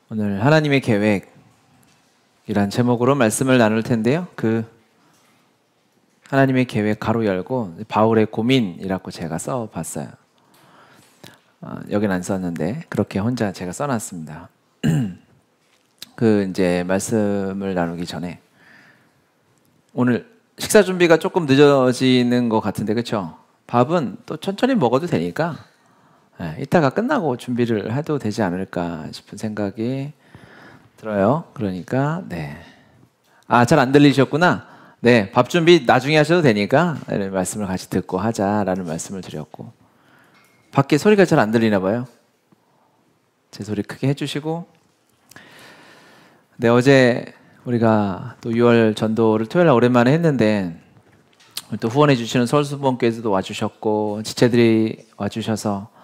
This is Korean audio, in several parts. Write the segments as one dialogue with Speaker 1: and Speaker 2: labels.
Speaker 1: 오늘 하나님의 계획이란 제목으로 말씀을 나눌 텐데요. 하나님의 계획 가로 열고 바울의 고민이라고 제가 써봤어요. 여긴 안 썼는데 그렇게 혼자 제가 써놨습니다. 이제 말씀을 나누기 전에 오늘 식사 준비가 조금 늦어지는 것 같은데 그렇죠? 밥은 또 천천히 먹어도 되니까 이따가 끝나고 준비를 해도 되지 않을까 싶은 생각이 들어요. 그러니까 잘 안 들리셨구나. 밥 준비 나중에 하셔도 되니까 말씀을 같이 듣고 하자라는 말씀을 드렸고, 밖에 소리가 잘 안 들리나 봐요. 제 소리 크게 해주시고. 어제 우리가 또 6월 전도를 토요일 날 오랜만에 했는데 또 후원해 주시는 서울수본교에서도 와주셨고 지체들이 와주셔서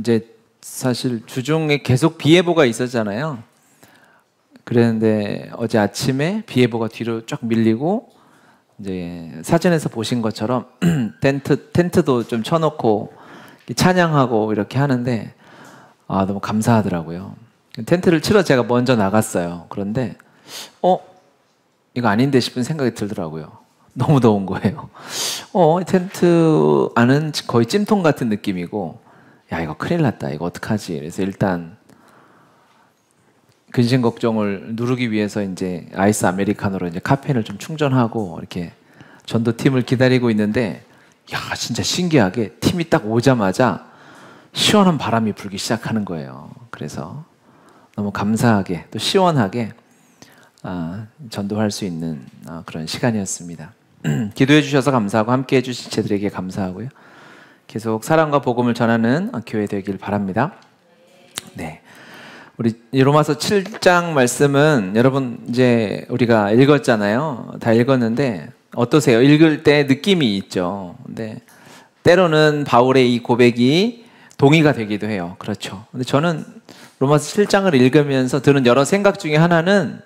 Speaker 1: 이제 사실 주중에 계속 비 예보가 있었잖아요. 그랬는데 어제 아침에 비 예보가 뒤로 쫙 밀리고 이제 사진에서 보신 것처럼 텐트도 좀 쳐놓고 찬양하고 이렇게 하는데 너무 감사하더라고요. 텐트를 치러 제가 먼저 나갔어요. 그런데 이거 아닌데 싶은 생각이 들더라고요. 너무 더운 거예요. 텐트 안은 거의 찜통 같은 느낌이고, 야 이거 큰일 났다, 이거 어떡하지. 그래서 일단 근심 걱정을 누르기 위해서 이제 아이스 아메리카노로 이제 카페인을 좀 충전하고 이렇게 전도팀을 기다리고 있는데, 야 진짜 신기하게 팀이 딱 오자마자 시원한 바람이 불기 시작하는 거예요. 그래서 너무 감사하게 또 시원하게 전도할 수 있는 그런 시간이었습니다. 기도해 주셔서 감사하고 함께 해주신 제들에게 감사하고요. 계속 사랑과 복음을 전하는 교회 되길 바랍니다. 우리 로마서 7장 말씀은 여러분 이제 우리가 읽었잖아요. 다 읽었는데 어떠세요? 읽을 때 느낌이 있죠. 근데 때로는 바울의 이 고백이 동의가 되기도 해요. 그렇죠. 근데 저는 로마서 7장을 읽으면서 드는 여러 생각 중에 하나는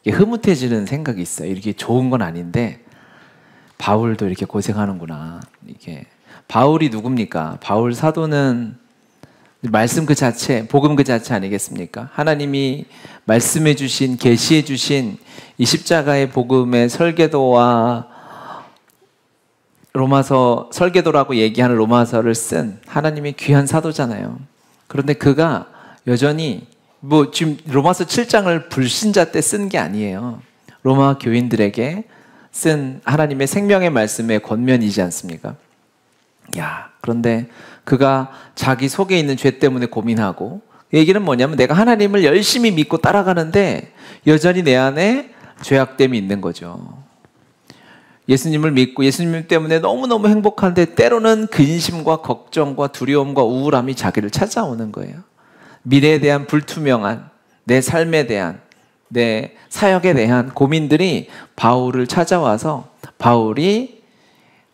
Speaker 1: 흐뭇해지는 생각이 있어요. 이렇게 좋은 건 아닌데 바울도 이렇게 고생하는구나. 이게 바울이 누굽니까? 바울 사도는 말씀 그 자체, 복음 그 자체 아니겠습니까? 하나님이 말씀해 주신, 계시해 주신 이 십자가의 복음의 설계도와 로마서, 설계도라고 얘기하는 로마서를 쓴 하나님의 귀한 사도잖아요. 그런데 그가 여전히 지금 로마서 7장을 불신자 때 쓴 게 아니에요. 로마 교인들에게 쓴 하나님의 생명의 말씀의 권면이지 않습니까? 그런데 그가 자기 속에 있는 죄 때문에 고민하고, 얘기는 뭐냐면 내가 하나님을 열심히 믿고 따라가는데 여전히 내 안에 죄악됨이 있는 거죠. 예수님을 믿고 예수님 때문에 너무너무 행복한데 때로는 근심과 걱정과 두려움과 우울함이 자기를 찾아오는 거예요. 미래에 대한 불투명한, 내 삶에 대한, 내 사역에 대한 고민들이 바울을 찾아와서 바울이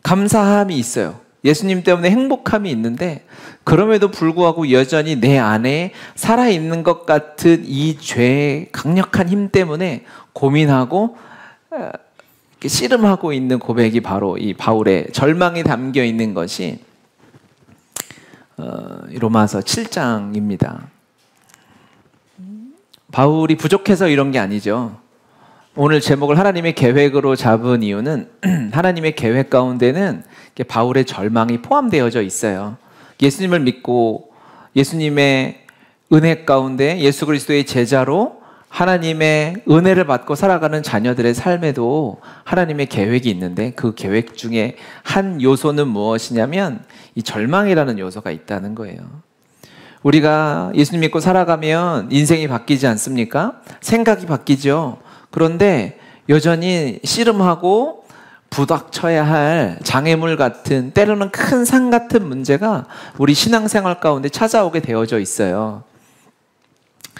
Speaker 1: 감사함이 있어요. 예수님 때문에 행복함이 있는데 그럼에도 불구하고 여전히 내 안에 살아있는 것 같은 이 죄의 강력한 힘 때문에 고민하고 씨름하고 있는 고백이 바로 이 바울의 절망이 담겨 있는 것이 로마서 7장입니다. 바울이 부족해서 이런 게 아니죠. 오늘 제목을 하나님의 계획으로 잡은 이유는 하나님의 계획 가운데는 바울의 절망이 포함되어져 있어요. 예수님을 믿고 예수님의 은혜 가운데 예수 그리스도의 제자로 하나님의 은혜를 받고 살아가는 자녀들의 삶에도 하나님의 계획이 있는데 그 계획 중에 한 요소는 무엇이냐면 이 절망이라는 요소가 있다는 거예요. 우리가 예수님 믿고 살아가면 인생이 바뀌지 않습니까? 생각이 바뀌죠. 그런데 여전히 씨름하고 부닥쳐야 할 장애물 같은, 때로는 큰 산 같은 문제가 우리 신앙생활 가운데 찾아오게 되어져 있어요.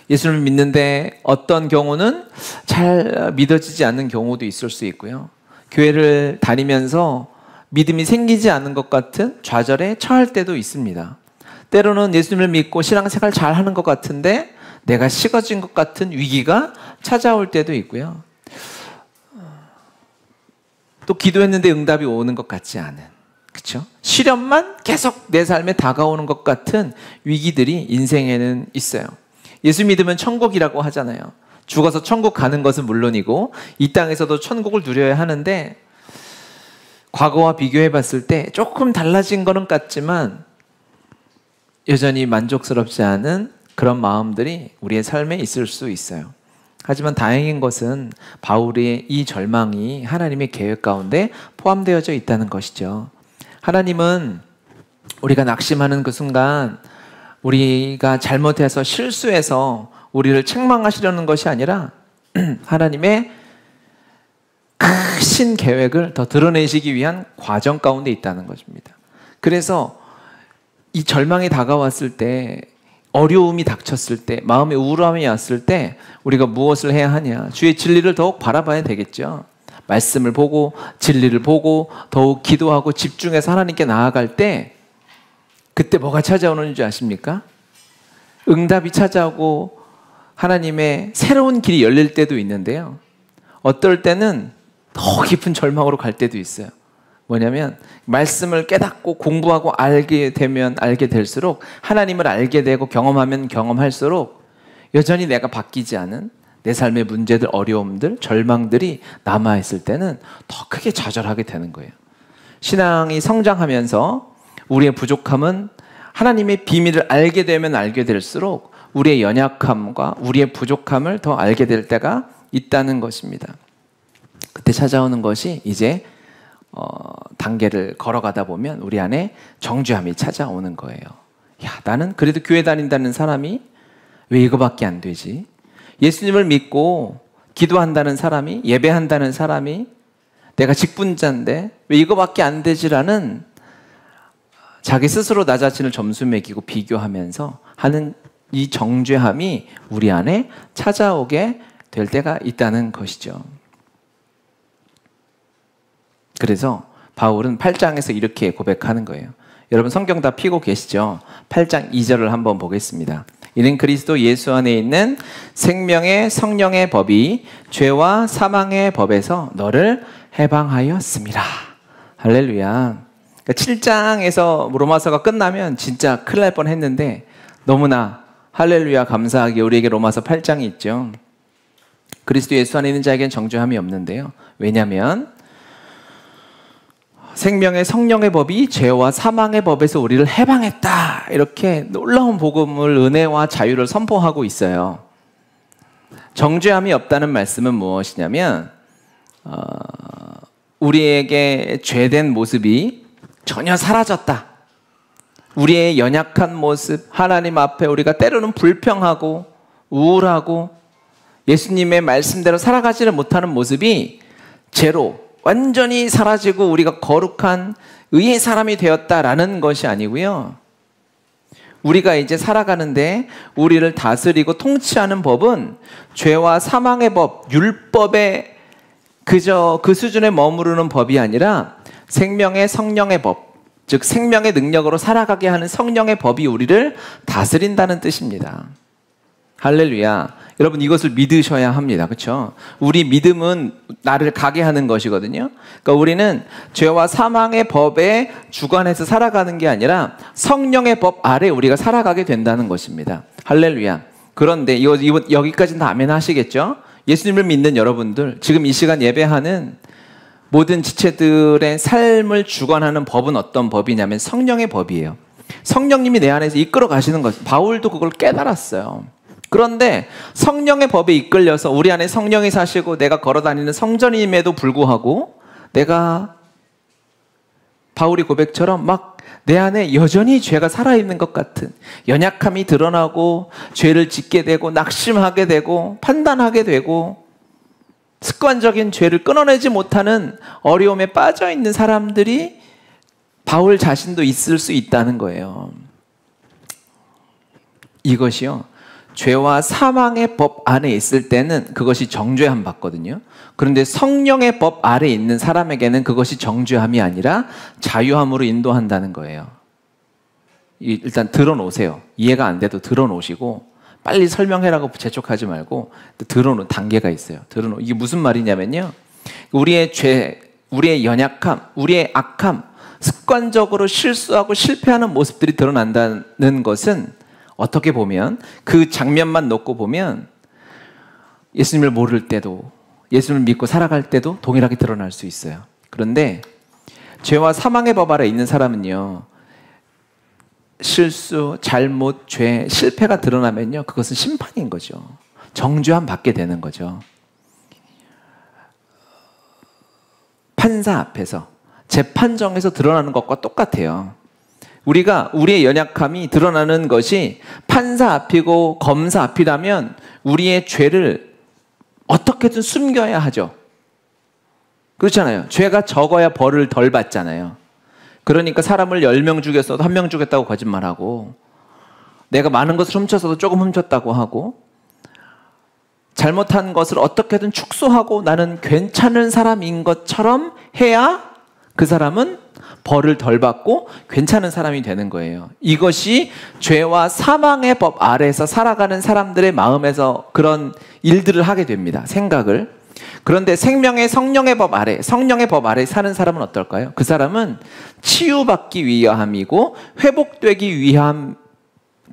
Speaker 1: 예수님을 믿는데 어떤 경우는 잘 믿어지지 않는 경우도 있을 수 있고요. 교회를 다니면서 믿음이 생기지 않는 것 같은 좌절에 처할 때도 있습니다. 때로는 예수님을 믿고 신앙생활 잘 하는 것 같은데 내가 식어진 것 같은 위기가 찾아올 때도 있고요. 또 기도했는데 응답이 오는 것 같지 않은, 그렇죠? 시련만 계속 내 삶에 다가오는 것 같은 위기들이 인생에는 있어요. 예수 믿으면 천국이라고 하잖아요. 죽어서 천국 가는 것은 물론이고 이 땅에서도 천국을 누려야 하는데 과거와 비교해 봤을 때 조금 달라진 거는 같지만 여전히 만족스럽지 않은 그런 마음들이 우리의 삶에 있을 수 있어요. 하지만 다행인 것은 바울의 이 절망이 하나님의 계획 가운데 포함되어져 있다는 것이죠. 하나님은 우리가 낙심하는 그 순간 우리가 잘못해서 실수해서 우리를 책망하시려는 것이 아니라 하나님의 크신 계획을 더 드러내시기 위한 과정 가운데 있다는 것입니다. 그래서 이 절망이 다가왔을 때, 어려움이 닥쳤을 때, 마음의 우울함이 왔을 때 우리가 무엇을 해야 하냐? 주의 진리를 더욱 바라봐야 되겠죠. 말씀을 보고 진리를 보고 더욱 기도하고 집중해서 하나님께 나아갈 때 그때 뭐가 찾아오는 줄 아십니까? 응답이 찾아오고 하나님의 새로운 길이 열릴 때도 있는데요. 어떨 때는 더 깊은 절망으로 갈 때도 있어요. 뭐냐면 말씀을 깨닫고 공부하고 알게 되면 알게 될수록 하나님을 알게 되고 경험하면 경험할수록 여전히 내가 바뀌지 않은 내 삶의 문제들, 어려움들, 절망들이 남아있을 때는 더 크게 좌절하게 되는 거예요. 신앙이 성장하면서 우리의 부족함은 하나님의 비밀을 알게 되면 알게 될수록 우리의 연약함과 우리의 부족함을 더 알게 될 때가 있다는 것입니다. 그때 찾아오는 것이 이제 단계를 걸어가다 보면 우리 안에 정죄함이 찾아오는 거예요. 야, 나는 그래도 교회 다닌다는 사람이 왜 이거밖에 안 되지? 예수님을 믿고 기도한다는 사람이, 예배한다는 사람이 내가 직분자인데 왜 이거밖에 안 되지라는 자기 스스로 나 자신을 점수 매기고 비교하면서 하는 이 정죄함이 우리 안에 찾아오게 될 때가 있다는 것이죠. 그래서 바울은 8장에서 이렇게 고백하는 거예요. 여러분 성경 다 펴고 계시죠? 8장 2절을 한번 보겠습니다. 이는 그리스도 예수 안에 있는 생명의 성령의 법이 죄와 사망의 법에서 너를 해방하였습니다. 할렐루야. 그러니까 7장에서 로마서가 끝나면 진짜 큰일 날 뻔했는데 너무나 할렐루야 감사하게 우리에게 로마서 8장이 있죠. 그리스도 예수 안에 있는 자에겐 정죄함이 없는데요. 왜냐하면 생명의 성령의 법이 죄와 사망의 법에서 우리를 해방했다. 이렇게 놀라운 복음을, 은혜와 자유를 선포하고 있어요. 정죄함이 없다는 말씀은 무엇이냐면 우리에게 죄된 모습이 전혀 사라졌다. 우리의 연약한 모습, 하나님 앞에 우리가 때로는 불평하고 우울하고 예수님의 말씀대로 살아가지를 못하는 모습이 제로, 완전히 사라지고 우리가 거룩한 의의 사람이 되었다라는 것이 아니고요. 우리가 이제 살아가는데 우리를 다스리고 통치하는 법은 죄와 사망의 법, 율법의 그저 그 수준에 머무르는 법이 아니라 생명의 성령의 법, 즉 생명의 능력으로 살아가게 하는 성령의 법이 우리를 다스린다는 뜻입니다. 할렐루야. 여러분 이것을 믿으셔야 합니다. 그렇죠? 우리 믿음은 나를 가게 하는 것이거든요. 그러니까 우리는 죄와 사망의 법에 주관해서 살아가는 게 아니라 성령의 법 아래 우리가 살아가게 된다는 것입니다. 할렐루야. 그런데 이거 여기까지는 다 아멘 하시겠죠? 예수님을 믿는 여러분들, 지금 이 시간 예배하는 모든 지체들의 삶을 주관하는 법은 어떤 법이냐면 성령의 법이에요. 성령님이 내 안에서 이끌어 가시는 것. 바울도 그걸 깨달았어요. 그런데 성령의 법에 이끌려서 우리 안에 성령이 사시고 내가 걸어다니는 성전임에도 불구하고 내가 바울이 고백처럼 막 내 안에 여전히 죄가 살아있는 것 같은 연약함이 드러나고 죄를 짓게 되고 낙심하게 되고 판단하게 되고 습관적인 죄를 끊어내지 못하는 어려움에 빠져 있는 사람들이 바울 자신도 있을 수 있다는 거예요. 이것이요. 죄와 사망의 법 안에 있을 때는 그것이 정죄함 받거든요. 그런데 성령의 법 아래 있는 사람에게는 그것이 정죄함이 아니라 자유함으로 인도한다는 거예요. 일단 들어놓으세요. 이해가 안 돼도 들어놓으시고 빨리 설명해라고 재촉하지 말고 들어놓은 단계가 있어요. 이게 무슨 말이냐면요. 우리의 죄, 우리의 연약함, 우리의 악함, 습관적으로 실수하고 실패하는 모습들이 드러난다는 것은 어떻게 보면 그 장면만 놓고 보면 예수님을 모를 때도 예수님을 믿고 살아갈 때도 동일하게 드러날 수 있어요. 그런데 죄와 사망의 법 아래 있는 사람은요, 실수, 잘못, 죄, 실패가 드러나면요, 그것은 심판인 거죠. 정죄함 받게 되는 거죠. 판사 앞에서, 재판정에서 드러나는 것과 똑같아요. 우리가 우리의 연약함이 드러나는 것이 판사 앞이고 검사 앞이라면 우리의 죄를 어떻게든 숨겨야 하죠. 그렇잖아요. 죄가 적어야 벌을 덜 받잖아요. 그러니까 사람을 10명 죽였어도 1명 죽였다고 거짓말하고, 내가 많은 것을 훔쳤어도 조금 훔쳤다고 하고, 잘못한 것을 어떻게든 축소하고 나는 괜찮은 사람인 것처럼 해야 그 사람은 벌을 덜 받고 괜찮은 사람이 되는 거예요. 이것이 죄와 사망의 법 아래에서 살아가는 사람들의 마음에서 그런 일들을 하게 됩니다. 생각을. 그런데 생명의 성령의 법 아래, 성령의 법 아래 사는 사람은 어떨까요? 그 사람은 치유받기 위함이고 회복되기 위함,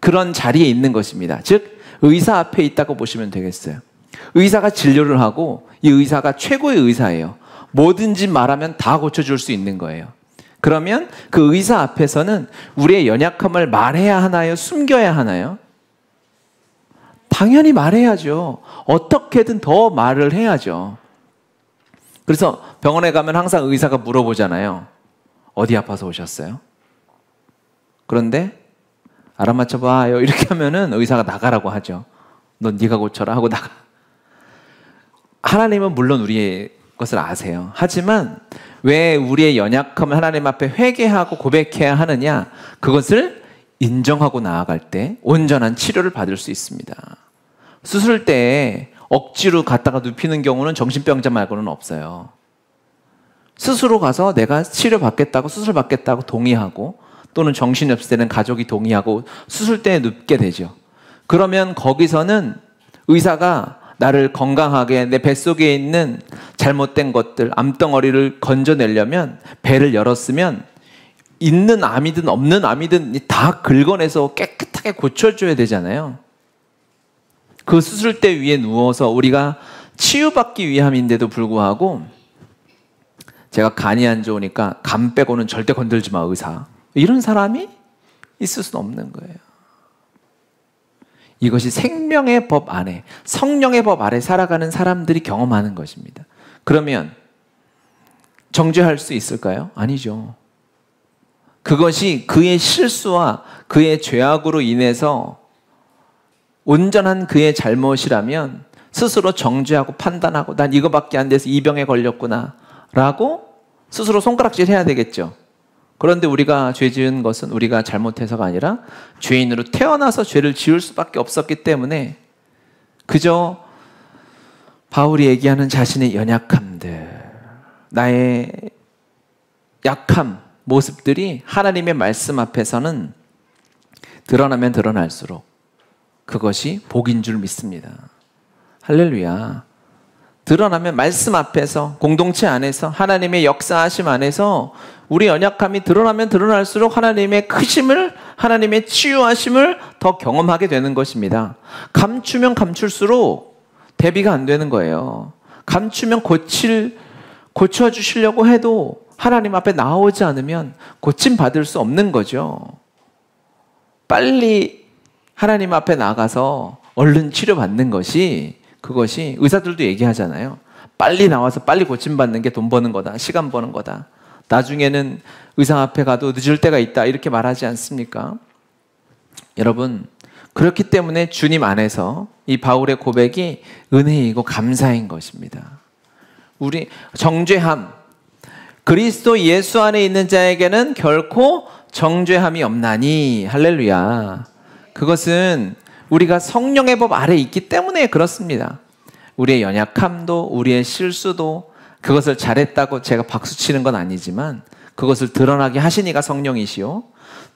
Speaker 1: 그런 자리에 있는 것입니다. 즉 의사 앞에 있다고 보시면 되겠어요. 의사가 진료를 하고 이 의사가 최고의 의사예요. 뭐든지 말하면 다 고쳐줄 수 있는 거예요. 그러면 그 의사 앞에서는 우리의 연약함을 말해야 하나요? 숨겨야 하나요? 당연히 말해야죠. 어떻게든 더 말을 해야죠. 그래서 병원에 가면 항상 의사가 물어보잖아요. 어디 아파서 오셨어요? 그런데 알아맞혀봐요 이렇게 하면은 의사가 나가라고 하죠. 넌 네가 고쳐라 하고 나가. 하나님은 물론 우리의 것을 아세요. 하지만 왜 우리의 연약함을 하나님 앞에 회개하고 고백해야 하느냐? 그것을 인정하고 나아갈 때 온전한 치료를 받을 수 있습니다. 수술 때 억지로 갔다가 눕히는 경우는 정신병자 말고는 없어요. 스스로 가서 내가 치료받겠다고, 수술받겠다고 동의하고, 또는 정신이 없을 때는 가족이 동의하고 수술대에 눕게 되죠. 그러면 거기서는 의사가 나를 건강하게 내 뱃속에 있는 잘못된 것들, 암덩어리를 건져내려면, 배를 열었으면 있는 암이든 없는 암이든 다 긁어내서 깨끗하게 고쳐줘야 되잖아요. 그 수술대 위에 누워서 우리가 치유받기 위함인데도 불구하고, 제가 간이 안 좋으니까 간 빼고는 절대 건들지 마 의사, 이런 사람이 있을 수는 없는 거예요. 이것이 생명의 법 안에, 성령의 법 아래 살아가는 사람들이 경험하는 것입니다. 그러면 정죄할 수 있을까요? 아니죠. 그것이 그의 실수와 그의 죄악으로 인해서 온전한 그의 잘못이라면 스스로 정죄하고 판단하고 난 이거밖에 안 돼서 이 병에 걸렸구나 라고 스스로 손가락질 해야 되겠죠. 그런데 우리가 죄 지은 것은 우리가 잘못해서가 아니라 죄인으로 태어나서 죄를 지을 수밖에 없었기 때문에 그저 바울이 얘기하는 자신의 연약함들, 나의 약함, 모습들이 하나님의 말씀 앞에서는 드러나면 드러날수록 그것이 복인 줄 믿습니다. 할렐루야. 드러나면 말씀 앞에서, 공동체 안에서, 하나님의 역사하심 안에서 우리 연약함이 드러나면 드러날수록 하나님의 크심을, 하나님의 치유하심을 더 경험하게 되는 것입니다. 감추면 감출수록 대비가 안 되는 거예요. 감추면 고쳐주시려고 해도 하나님 앞에 나오지 않으면 고침받을 수 없는 거죠. 빨리 하나님 앞에 나가서 얼른 치료받는 것이, 그것이 의사들도 얘기하잖아요. 빨리 나와서 빨리 고침받는 게 돈 버는 거다, 시간 버는 거다. 나중에는 의사 앞에 가도 늦을 때가 있다, 이렇게 말하지 않습니까? 여러분, 그렇기 때문에 주님 안에서 이 바울의 고백이 은혜이고 감사인 것입니다. 우리 정죄함, 그리스도 예수 안에 있는 자에게는 결코 정죄함이 없나니. 할렐루야. 그것은 우리가 성령의 법 아래에 있기 때문에 그렇습니다. 우리의 연약함도, 우리의 실수도, 그것을 잘했다고 제가 박수치는 건 아니지만 그것을 드러나게 하신 이가 성령이시오.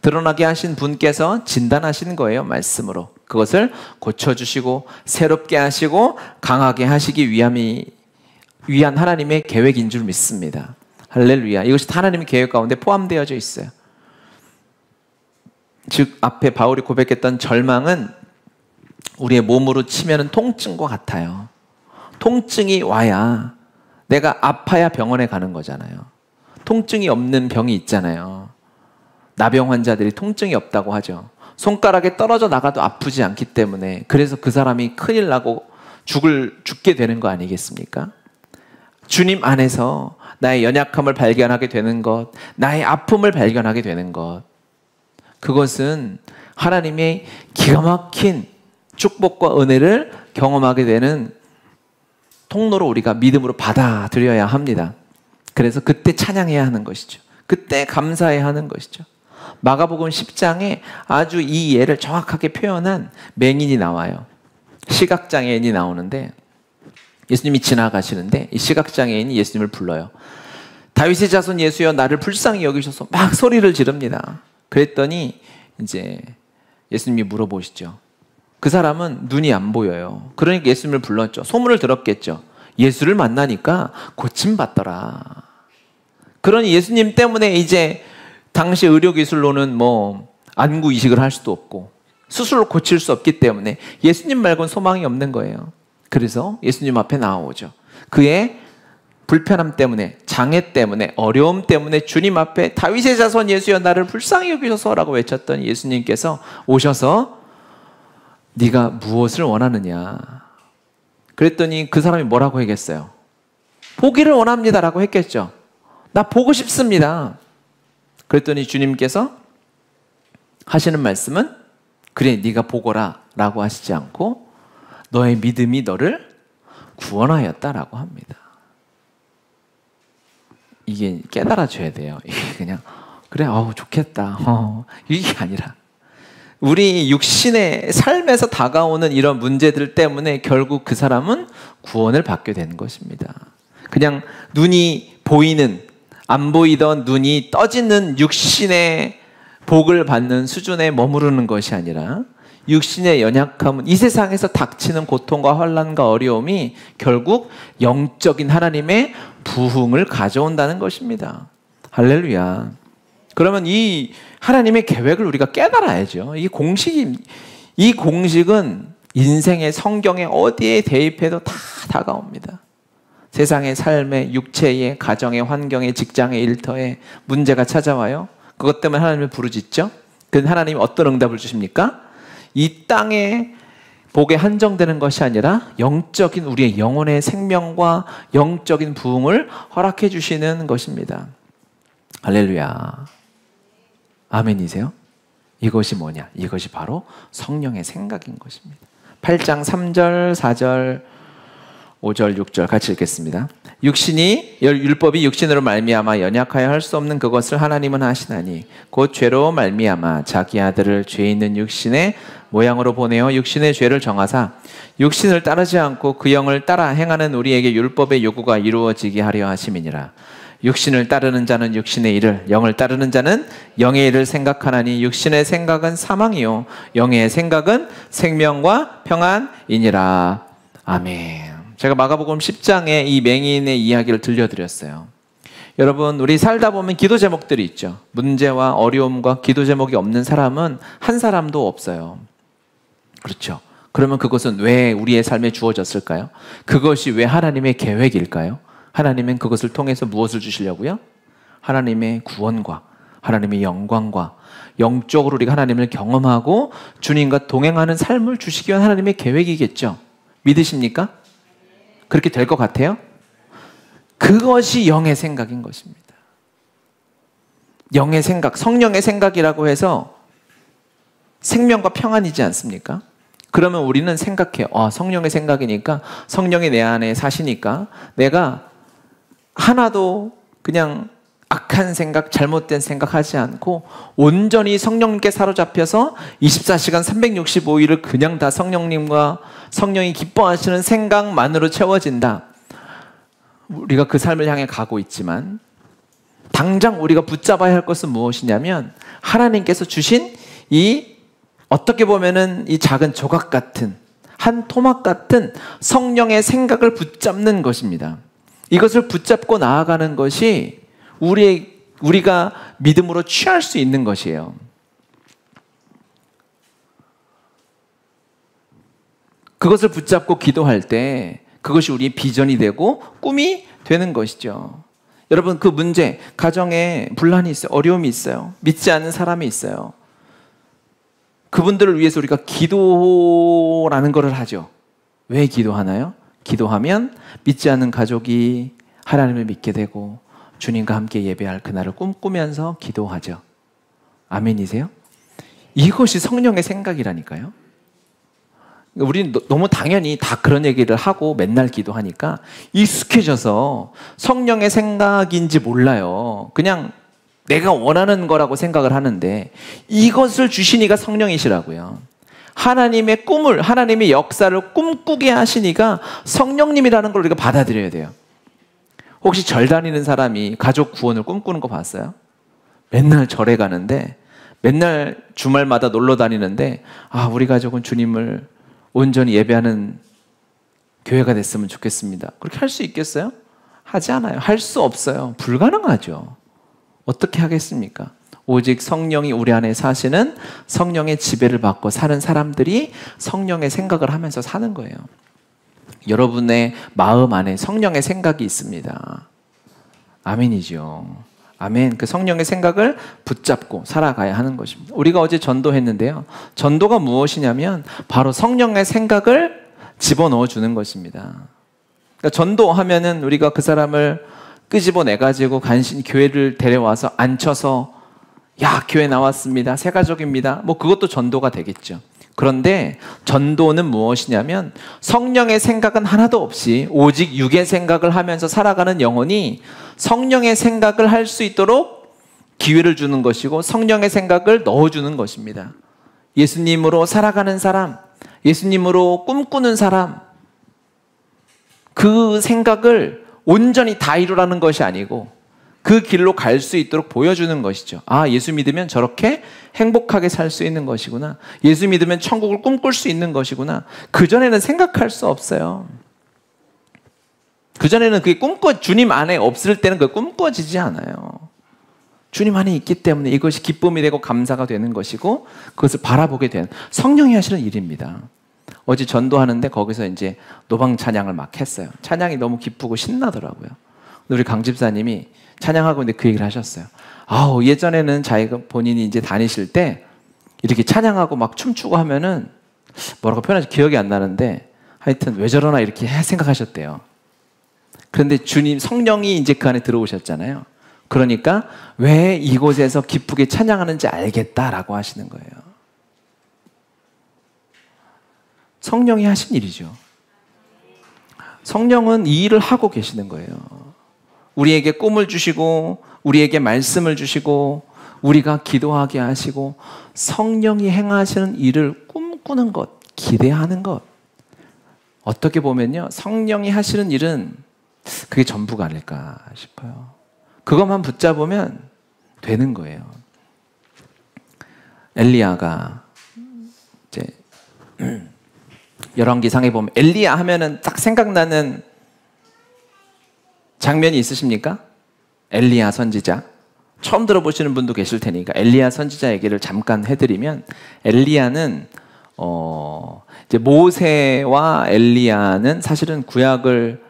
Speaker 1: 드러나게 하신 분께서 진단하신 거예요, 말씀으로. 그것을 고쳐주시고 새롭게 하시고 강하게 하시기 위한 하나님의 계획인 줄 믿습니다. 할렐루야. 이것이 하나님의 계획 가운데 포함되어져 있어요. 즉 앞에 바울이 고백했던 절망은 우리의 몸으로 치면은 통증과 같아요. 통증이 와야, 내가 아파야 병원에 가는 거잖아요. 통증이 없는 병이 있잖아요. 나병 환자들이 통증이 없다고 하죠. 손가락에 떨어져 나가도 아프지 않기 때문에, 그래서 그 사람이 큰일 나고 죽게 되는 거 아니겠습니까? 주님 안에서 나의 연약함을 발견하게 되는 것, 나의 아픔을 발견하게 되는 것, 그것은 하나님의 기가 막힌 축복과 은혜를 경험하게 되는 통로로 우리가 믿음으로 받아들여야 합니다. 그래서 그때 찬양해야 하는 것이죠. 그때 감사해야 하는 것이죠. 마가복음 10장에 아주 이 예를 정확하게 표현한 맹인이 나와요. 시각장애인이 나오는데, 예수님이 지나가시는데 이 시각장애인이 예수님을 불러요. 다윗의 자손 예수여 나를 불쌍히 여기셔서 막 소리를 지릅니다. 그랬더니 이제 예수님이 물어보시죠. 그 사람은 눈이 안 보여요. 그러니까 예수님을 불렀죠. 소문을 들었겠죠. 예수를 만나니까 고침받더라. 그러니 예수님 때문에 이제 당시 의료기술로는 뭐 안구 이식을 할 수도 없고 스스로 고칠 수 없기 때문에 예수님 말고는 소망이 없는 거예요. 그래서 예수님 앞에 나오죠. 그의 불편함 때문에, 장애 때문에, 어려움 때문에 주님 앞에 다윗의 자손 예수여 나를 불쌍히 여기소서라고 외쳤더니 예수님께서 오셔서 네가 무엇을 원하느냐 그랬더니 그 사람이 뭐라고 했겠어요? 보기를 원합니다라고 했겠죠. 나 보고 싶습니다. 그랬더니 주님께서 하시는 말씀은 그래 네가 보거라 라고 하시지 않고 너의 믿음이 너를 구원하였다라고 합니다. 이게 깨달아줘야 돼요. 이게 그냥 그래 좋겠다 이게 아니라 우리 육신의 삶에서 다가오는 이런 문제들 때문에 결국 그 사람은 구원을 받게 되는 것입니다. 그냥 눈이 보이는, 안 보이던 눈이 떠지는 육신의 복을 받는 수준에 머무르는 것이 아니라 육신의 연약함은 이 세상에서 닥치는 고통과 환난과 어려움이 결국 영적인 하나님의 부흥을 가져온다는 것입니다. 할렐루야. 그러면 이 하나님의 계획을 우리가 깨달아야죠. 이 공식은 인생의 성경에 어디에 대입해도 다 다가옵니다. 세상의 삶에, 육체의, 가정의, 환경의, 직장의, 일터에 문제가 찾아와요. 그것 때문에 하나님을 부르짖죠. 그 하나님이 어떤 응답을 주십니까? 이 땅에 복에 한정되는 것이 아니라 영적인 우리의 영혼의 생명과 영적인 부흥을 허락해 주시는 것입니다. 할렐루야. 아멘이세요? 이것이 뭐냐? 이것이 바로 성령의 생각인 것입니다. 8장 3절, 4절, 5절, 6절 같이 읽겠습니다. 율법이 육신으로 말미암아 연약하여 할 수 없는 그것을 하나님은 하시나니 곧 죄로 말미암아 자기 아들을 죄 있는 육신의 모양으로 보내어 육신의 죄를 정하사 육신을 따르지 않고 그 영을 따라 행하는 우리에게 율법의 요구가 이루어지게 하려 하심이니라. 육신을 따르는 자는 육신의 일을, 영을 따르는 자는 영의 일을 생각하나니 육신의 생각은 사망이요 영의 생각은 생명과 평안이니라. 아멘. 제가 마가복음 10장에 이 맹인의 이야기를 들려드렸어요. 여러분, 우리 살다 보면 기도 제목들이 있죠. 문제와 어려움과 기도 제목이 없는 사람은 한 사람도 없어요. 그렇죠. 그러면 그것은 왜 우리의 삶에 주어졌을까요? 그것이 왜 하나님의 계획일까요? 하나님은 그것을 통해서 무엇을 주시려고요? 하나님의 구원과 하나님의 영광과 영적으로 우리가 하나님을 경험하고 주님과 동행하는 삶을 주시기 위한 하나님의 계획이겠죠. 믿으십니까? 그렇게 될 것 같아요? 그것이 영의 생각인 것입니다. 영의 생각, 성령의 생각이라고 해서 생명과 평안이지 않습니까? 그러면 우리는 생각해요. 성령의 생각이니까 성령이 내 안에 사시니까 내가 하나도 그냥 악한 생각, 잘못된 생각하지 않고 온전히 성령님께 사로잡혀서 24시간 365일을 그냥 다 성령님과 성령이 기뻐하시는 생각만으로 채워진다. 우리가 그 삶을 향해 가고 있지만 당장 우리가 붙잡아야 할 것은 무엇이냐면 하나님께서 주신 이 어떻게 보면은 이 작은 조각 같은 한 토막 같은 성령의 생각을 붙잡는 것입니다. 이것을 붙잡고 나아가는 것이 우리가 믿음으로 취할 수 있는 것이에요. 그것을 붙잡고 기도할 때 그것이 우리의 비전이 되고 꿈이 되는 것이죠. 여러분, 그 문제, 가정에 분란이 있어요. 어려움이 있어요. 믿지 않는 사람이 있어요. 그분들을 위해서 우리가 기도라는 것을 하죠. 왜 기도하나요? 기도하면 믿지 않는 가족이 하나님을 믿게 되고 주님과 함께 예배할 그날을 꿈꾸면서 기도하죠. 아멘이세요? 이것이 성령의 생각이라니까요. 우리는 너무 당연히 다 그런 얘기를 하고 맨날 기도하니까 익숙해져서 성령의 생각인지 몰라요. 그냥 내가 원하는 거라고 생각을 하는데 이것을 주신 이가 성령이시라고요. 하나님의 꿈을, 하나님의 역사를 꿈꾸게 하신 이가 성령님이라는 걸 우리가 받아들여야 돼요. 혹시 절 다니는 사람이 가족 구원을 꿈꾸는 거 봤어요? 맨날 절에 가는데, 맨날 주말마다 놀러 다니는데, 아, 우리 가족은 주님을 온전히 예배하는 교회가 됐으면 좋겠습니다. 그렇게 할 수 있겠어요? 하지 않아요. 할 수 없어요. 불가능하죠. 어떻게 하겠습니까? 오직 성령이 우리 안에 사시는, 성령의 지배를 받고 사는 사람들이 성령의 생각을 하면서 사는 거예요. 여러분의 마음 안에 성령의 생각이 있습니다. 아멘이죠. 아멘. 그 성령의 생각을 붙잡고 살아가야 하는 것입니다. 우리가 어제 전도했는데요. 전도가 무엇이냐면 바로 성령의 생각을 집어넣어 주는 것입니다. 그러니까 전도하면은 우리가 그 사람을 끄집어내가지고 간신히 교회를 데려와서 앉혀서 야, 교회 나왔습니다. 새 가족입니다. 뭐 그것도 전도가 되겠죠. 그런데 전도는 무엇이냐면 성령의 생각은 하나도 없이 오직 육의 생각을 하면서 살아가는 영혼이 성령의 생각을 할 수 있도록 기회를 주는 것이고 성령의 생각을 넣어주는 것입니다. 예수님으로 살아가는 사람, 예수님으로 꿈꾸는 사람, 그 생각을 온전히 다 이루라는 것이 아니고 그 길로 갈 수 있도록 보여주는 것이죠. 아, 예수 믿으면 저렇게 행복하게 살 수 있는 것이구나. 예수 믿으면 천국을 꿈꿀 수 있는 것이구나. 그전에는 생각할 수 없어요. 그전에는 그게 주님 안에 없을 때는 그게 꿈꿔지지 않아요. 주님 안에 있기 때문에 이것이 기쁨이 되고 감사가 되는 것이고 그것을 바라보게 되는 성령이 하시는 일입니다. 어제 전도하는데 거기서 이제 노방 찬양을 막 했어요. 찬양이 너무 기쁘고 신나더라고요. 우리 강 집사님이 찬양하고 있는데 그 얘기를 하셨어요. 아우, 예전에는 자기가 본인이 이제 다니실 때 이렇게 찬양하고 막 춤추고 하면은 뭐라고 표현하지 기억이 안 나는데 하여튼 왜 저러나 이렇게 생각하셨대요. 그런데 주님 성령이 이제 그 안에 들어오셨잖아요. 그러니까 왜 이곳에서 기쁘게 찬양하는지 알겠다라고 하시는 거예요. 성령이 하신 일이죠. 성령은 이 일을 하고 계시는 거예요. 우리에게 꿈을 주시고 우리에게 말씀을 주시고 우리가 기도하게 하시고 성령이 행하시는 일을 꿈꾸는 것, 기대하는 것. 어떻게 보면요, 성령이 하시는 일은 그게 전부가 아닐까 싶어요. 그것만 붙잡으면 되는 거예요. 엘리야가 이제 열왕기상에 보면 엘리야 하면은 딱 생각나는 장면이 있으십니까? 엘리야 선지자. 처음 들어보시는 분도 계실 테니까 엘리야 선지자 얘기를 잠깐 해드리면 엘리야는 이제 모세와 엘리야는 사실은 구약을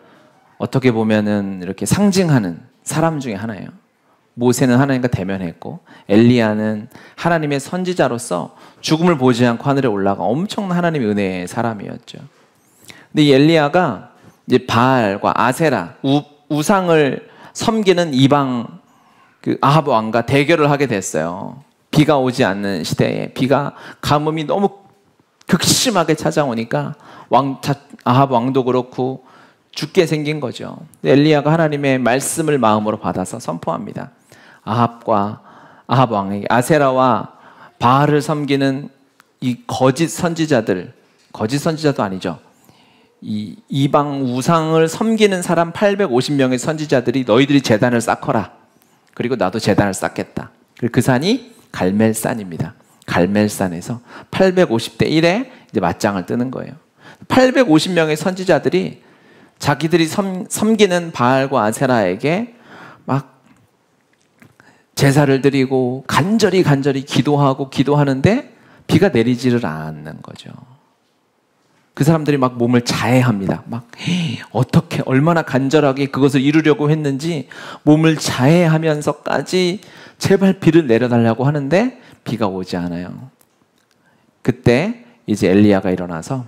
Speaker 1: 어떻게 보면은 이렇게 상징하는 사람 중에 하나예요. 모세는 하나님과 대면했고 엘리야는 하나님의 선지자로서 죽음을 보지 않고 하늘에 올라가 엄청난 하나님의 은혜의 사람이었죠. 근데 이 엘리야가 이제 바알과 아세라 우상을 섬기는 이방 그 아합 왕과 대결을 하게 됐어요. 비가 오지 않는 시대에 비가 가뭄이 너무 극심하게 찾아오니까 아합 왕도 그렇고 죽게 생긴 거죠. 엘리야가 하나님의 말씀을 마음으로 받아서 선포합니다. 아합 왕에게 아세라와 바알을 섬기는 이 거짓 선지자도 아니죠. 이 이방 우상을 섬기는 사람 850명의 선지자들이 너희들이 제단을 쌓거라. 그리고 나도 제단을 쌓겠다. 그리고 그 산이 갈멜산입니다. 갈멜산에서 850대 1에 이제 맞짱을 뜨는 거예요. 850명의 선지자들이 자기들이 섬기는 바알과 아세라에게 막 제사를 드리고 간절히 기도하는데 비가 내리지를 않는 거죠. 그 사람들이 막 몸을 자해합니다. 막 어떻게 얼마나 간절하게 그것을 이루려고 했는지 몸을 자해하면서까지 제발 비를 내려달라고 하는데 비가 오지 않아요. 그때 이제 엘리야가 일어나서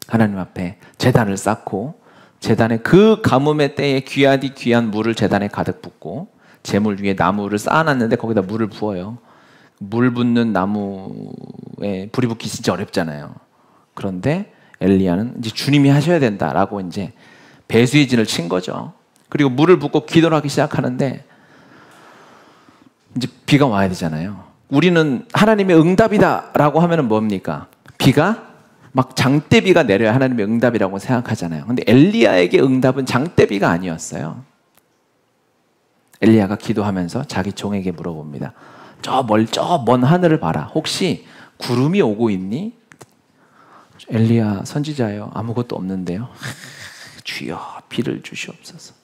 Speaker 1: 하나님 앞에 제단을 쌓고 제단에 그 가뭄의 때에 귀하디 귀한 물을 제단에 가득 붓고 제물 위에 나무를 쌓아놨는데 거기다 물을 부어요. 물 붓는 나무에 불이 붙기 진짜 어렵잖아요. 그런데 엘리야는 이제 주님이 하셔야 된다라고 이제 배수의 진을 친 거죠. 그리고 물을 붓고 기도를 하기 시작하는데 이제 비가 와야 되잖아요. 우리는 하나님의 응답이다라고 하면은 뭡니까? 비가 막 장대비가 내려야 하나님의 응답이라고 생각하잖아요. 근데 엘리야에게 응답은 장대비가 아니었어요. 엘리야가 기도하면서 자기 종에게 물어봅니다. 저 먼 하늘을 봐라. 혹시 구름이 오고 있니? 엘리야 선지자요. 아무것도 없는데요. 주여 비를 주시옵소서.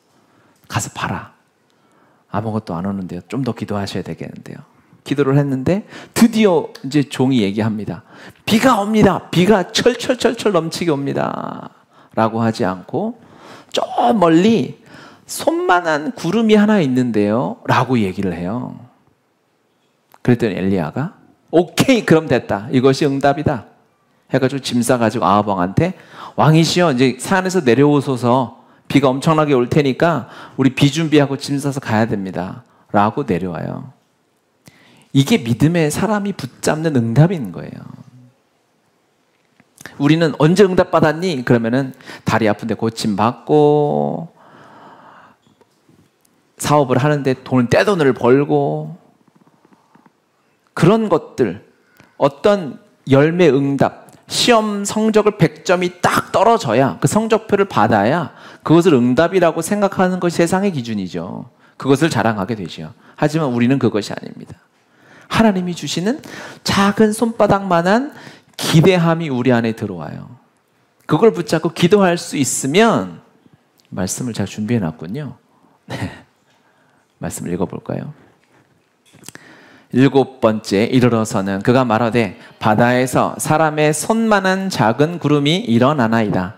Speaker 1: 가서 봐라. 아무것도 안 오는데요. 좀 더 기도하셔야 되겠는데요. 기도를 했는데 드디어 이제 종이 얘기합니다. 비가 옵니다. 비가 철철철철 넘치게 옵니다. 라고 하지 않고 저 멀리 손만한 구름이 하나 있는데요. 라고 얘기를 해요. 그랬더니 엘리야가 오케이 그럼 됐다. 이것이 응답이다. 해가지고 짐 싸가지고 아합 왕한테 왕이시여 이제 산에서 내려오소서 비가 엄청나게 올 테니까 우리 비 준비하고 짐 싸서 가야 됩니다. 라고 내려와요. 이게 믿음의 사람이 붙잡는 응답인 거예요. 우리는 언제 응답 받았니? 그러면은 다리 아픈데 고침 받고 사업을 하는데 떼돈을 벌고 그런 것들 어떤 열매 응답 시험 성적을 100점이 딱 떨어져야 그 성적표를 받아야 그것을 응답이라고 생각하는 것이 세상의 기준이죠. 그것을 자랑하게 되죠. 하지만 우리는 그것이 아닙니다. 하나님이 주시는 작은 손바닥만한 기대함이 우리 안에 들어와요. 그걸 붙잡고 기도할 수 있으면 말씀을 제가 준비해 놨군요. 네. 말씀을 읽어볼까요? 7번째 이르러서는 그가 말하되 바다에서 사람의 손만한 작은 구름이 일어나나이다.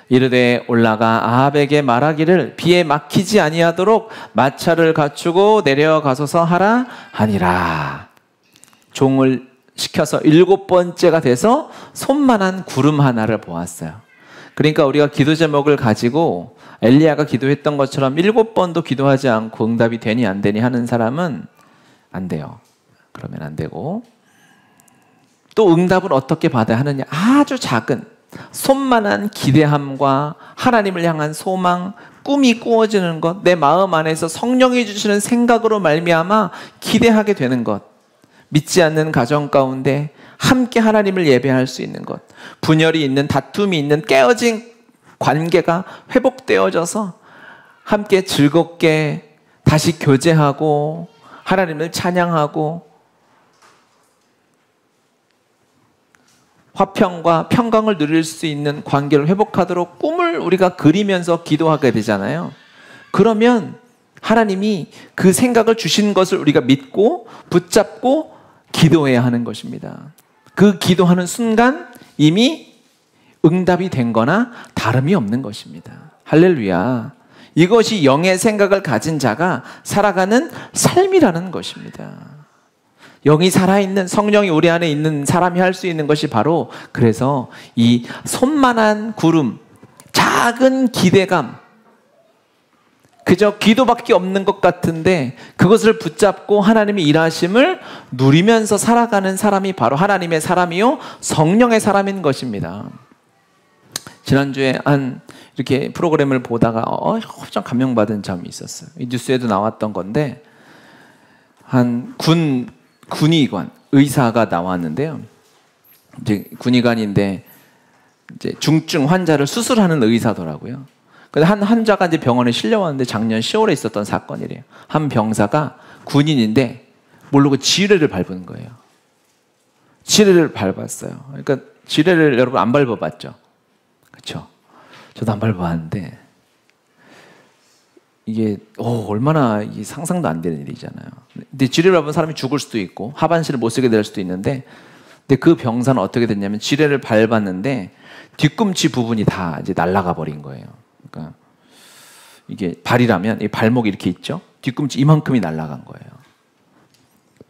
Speaker 1: 이르되 올라가 아합에게 말하기를 비에 막히지 아니하도록 마차를 갖추고 내려가소서 하라 하니라. 종을 시켜서 7번째가 돼서 손만한 구름 하나를 보았어요. 그러니까 우리가 기도 제목을 가지고 엘리야가 기도했던 것처럼 7번도 기도하지 않고 응답이 되니 안 되니 하는 사람은 안 돼요. 그러면 안 되고 또 응답을 어떻게 받아야 하느냐. 아주 작은 손만한 기대함과 하나님을 향한 소망, 꿈이 꾸어지는 것, 내 마음 안에서 성령이 주시는 생각으로 말미암아 기대하게 되는 것, 믿지 않는 가정 가운데 함께 하나님을 예배할 수 있는 것, 분열이 있는 다툼이 있는 깨어진 관계가 회복되어져서 함께 즐겁게 다시 교제하고 하나님을 찬양하고 화평과 평강을 누릴 수 있는 관계를 회복하도록 꿈을 우리가 그리면서 기도하게 되잖아요. 그러면 하나님이 그 생각을 주신 것을 우리가 믿고 붙잡고 기도해야 하는 것입니다. 그 기도하는 순간 이미 응답이 된 거나 다름이 없는 것입니다. 할렐루야. 이것이 영의 생각을 가진 자가 살아가는 삶이라는 것입니다. 영이 살아있는 성령이 우리 안에 있는 사람이 할 수 있는 것이 바로 그래서 이 손만한 구름, 작은 기대감, 그저 기도밖에 없는 것 같은데 그것을 붙잡고 하나님의 일하심을 누리면서 살아가는 사람이 바로 하나님의 사람이요 성령의 사람인 것입니다. 지난주에 이렇게 프로그램을 보다가 엄청 감명받은 점이 있었어요. 이 뉴스에도 나왔던 건데 한 군의관 의사가 나왔는데요. 이제 군의관인데 이제 중증 환자를 수술하는 의사더라고요. 근데 한 환자가 이제 병원에 실려왔는데 작년 10월에 있었던 사건이래요. 한 병사가 군인인데 모르고 지뢰를 밟은 거예요. 지뢰를 밟았어요. 그러니까 지뢰를 여러분 안 밟아봤죠? 그렇죠? 저도 안 밟아봤는데 이게 얼마나 상상도 안 되는 일이잖아요. 근데 지뢰를 밟은 사람이 죽을 수도 있고 하반신을 못 쓰게 될 수도 있는데 근데 그 병사는 어떻게 됐냐면 지뢰를 밟았는데 뒤꿈치 부분이 다 이제 날아가 버린 거예요. 그러니까 이게 발이라면 이 발목이 이렇게 있죠. 뒤꿈치 이만큼이 날아간 거예요.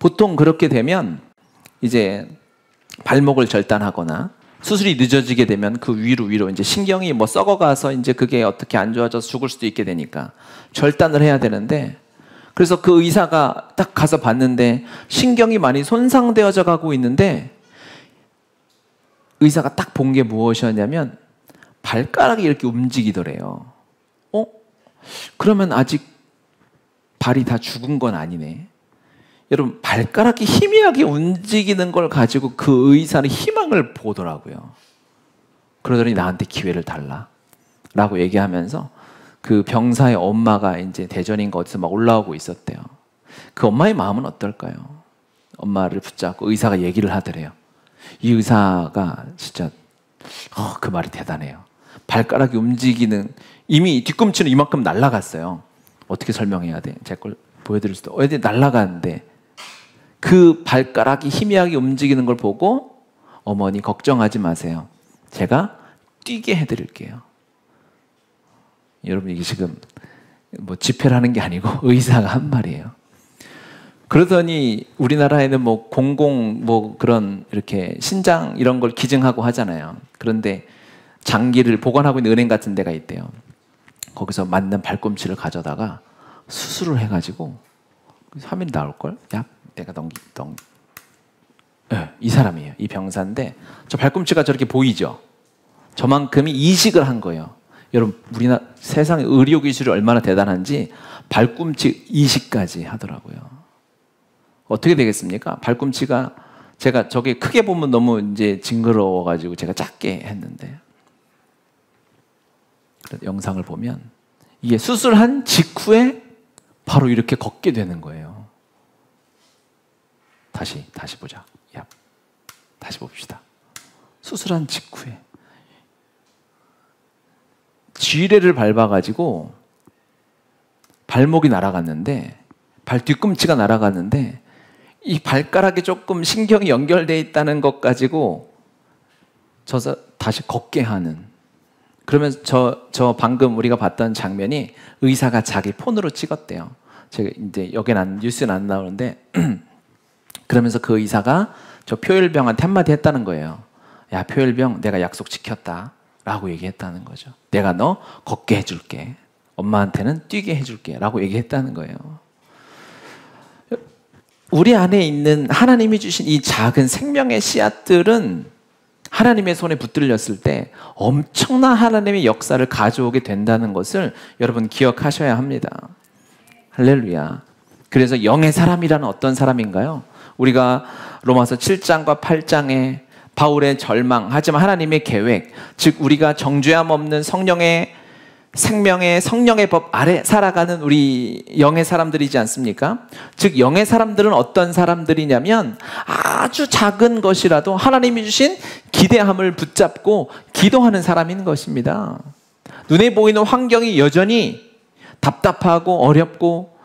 Speaker 1: 보통 그렇게 되면 이제 발목을 절단하거나 수술이 늦어지게 되면 그 위로 이제 신경이 뭐 썩어가서 이제 그게 어떻게 안 좋아져서 죽을 수도 있게 되니까 절단을 해야 되는데, 그래서 그 의사가 딱 가서 봤는데 신경이 많이 손상되어져 가고 있는데, 의사가 딱 본 게 무엇이었냐면 발가락이 이렇게 움직이더래요. 그러면 아직 발이 다 죽은 건 아니네. 여러분, 발가락이 희미하게 움직이는 걸 가지고 그 의사는 희망을 보더라고요. 그러더니 나한테 기회를 달라 라고 얘기하면서 그 병사의 엄마가 이제 대전인가 어디서 막 올라오고 있었대요. 그 엄마의 마음은 어떨까요? 엄마를 붙잡고 의사가 얘기를 하더래요. 이 의사가 진짜 그 말이 대단해요. 발가락이 움직이는, 이미 뒤꿈치는 이만큼 날아갔어요. 어떻게 설명해야 돼? 제 걸 보여드릴 수도. 어디 날아가는데 그 발가락이 희미하게 움직이는 걸 보고 어머니 걱정하지 마세요. 제가 뛰게 해드릴게요. 여러분, 이게 지금 뭐 집회를 하는 게 아니고 의사가 한 말이에요. 그러더니 우리나라에는 뭐 공공 뭐 그런 이렇게 신장 이런 걸 기증하고 하잖아요. 그런데 장기를 보관하고 있는 은행 같은 데가 있대요. 거기서 맞는 발꿈치를 가져다가 수술을 해가지고 화면이 나올걸? 야, 내가 이 사람이에요. 이 병사인데 저 발꿈치가 저렇게 보이죠? 저만큼이 이식을 한 거예요. 여러분, 우리나라 세상의 의료기술이 얼마나 대단한지 발꿈치 이식까지 하더라고요. 어떻게 되겠습니까? 발꿈치가, 제가 저게 크게 보면 너무 이제 징그러워가지고 제가 작게 했는데, 영상을 보면 이게 수술한 직후에 바로 이렇게 걷게 되는 거예요. 다시 보자. 야, 다시 봅시다. 수술한 직후에 지뢰를 밟아가지고 발목이 날아갔는데, 발 뒤꿈치가 날아갔는데, 이 발가락에 조금 신경이 연결되어 있다는 것 가지고 저 다시 걷게 하는. 그러면서 저 방금 우리가 봤던 장면이 의사가 자기 폰으로 찍었대요. 제가 이제 여기는 뉴스는 안 나오는데 그러면서 그 의사가 저 표일병한테 한마디 했다는 거예요. 야, 표일병, 내가 약속 지켰다 라고 얘기했다는 거죠. 내가 너 걷게 해줄게. 엄마한테는 뛰게 해줄게 라고 얘기했다는 거예요. 우리 안에 있는 하나님이 주신 이 작은 생명의 씨앗들은 하나님의 손에 붙들렸을 때 엄청난 하나님의 역사를 가져오게 된다는 것을 여러분 기억하셔야 합니다. 할렐루야. 그래서 영의 사람이라는 어떤 사람인가요? 우리가 로마서 7장과 8장에 바울의 절망, 하지만 하나님의 계획, 즉 우리가 정죄함 없는 성령의 생명의 성령의 법 아래 살아가는 우리 영의 사람들이지 않습니까? 즉 영의 사람들은 어떤 사람들이냐면 아주 작은 것이라도 하나님이 주신 기대함을 붙잡고 기도하는 사람인 것입니다. 눈에 보이는 환경이 여전히 답답하고 어렵고,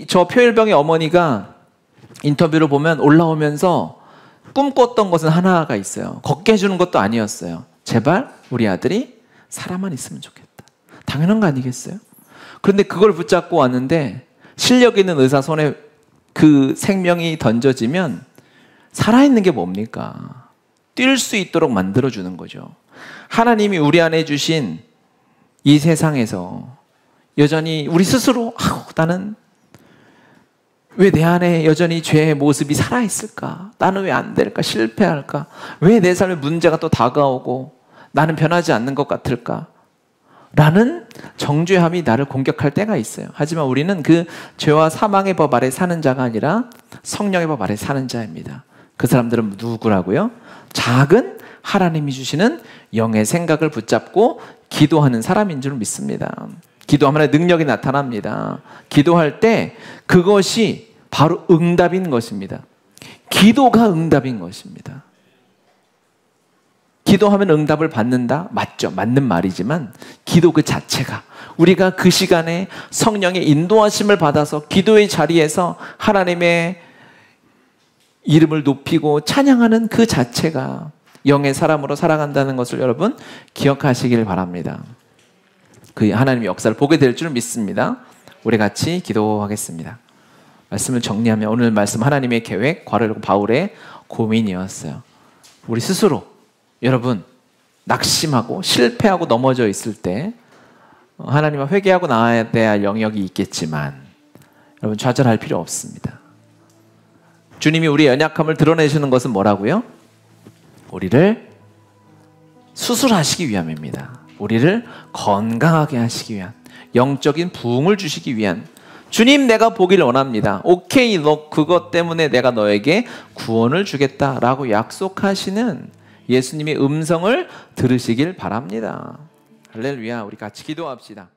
Speaker 1: 저 표일병의 어머니가 인터뷰를 보면 올라오면서 꿈꿨던 것은 하나가 있어요. 걷게 해주는 것도 아니었어요. 제발 우리 아들이 살아만 있으면 좋겠다. 당연한 거 아니겠어요? 그런데 그걸 붙잡고 왔는데 실력 있는 의사 손에 그 생명이 던져지면 살아있는 게 뭡니까? 뛸 수 있도록 만들어주는 거죠. 하나님이 우리 안에 주신 이 세상에서 여전히 우리 스스로 나는 왜 내 안에 여전히 죄의 모습이 살아있을까? 나는 왜 안 될까? 실패할까? 왜 내 삶에 문제가 또 다가오고 나는 변하지 않는 것 같을까? 라는 정죄함이 나를 공격할 때가 있어요. 하지만 우리는 그 죄와 사망의 법 아래 사는 자가 아니라 성령의 법 아래 사는 자입니다. 그 사람들은 누구라고요? 작은 하나님이 주시는 영의 생각을 붙잡고 기도하는 사람인 줄 믿습니다. 기도하면 능력이 나타납니다. 기도할 때 그것이 바로 응답인 것입니다. 기도가 응답인 것입니다. 기도하면 응답을 받는다? 맞죠. 맞는 말이지만 기도 그 자체가, 우리가 그 시간에 성령의 인도하심을 받아서 기도의 자리에서 하나님의 이름을 높이고 찬양하는 그 자체가 영의 사람으로 살아간다는 것을 여러분 기억하시길 바랍니다. 그 하나님의 역사를 보게 될 줄 믿습니다. 우리 같이 기도하겠습니다. 말씀을 정리하면 오늘 말씀 하나님의 계획, 바울의 고민이었어요. 우리 스스로 여러분 낙심하고 실패하고 넘어져 있을 때 하나님과 회개하고 나아야 될 영역이 있겠지만 여러분 좌절할 필요 없습니다. 주님이 우리의 연약함을 드러내시는 것은 뭐라고요? 우리를 수술하시기 위함입니다. 우리를 건강하게 하시기 위한, 영적인 부흥을 주시기 위한, 주님 내가 보기를 원합니다. 오케이, 너 그것 때문에 내가 너에게 구원을 주겠다라고 약속하시는 예수님의 음성을 들으시길 바랍니다. 할렐루야. 우리 같이 기도합시다.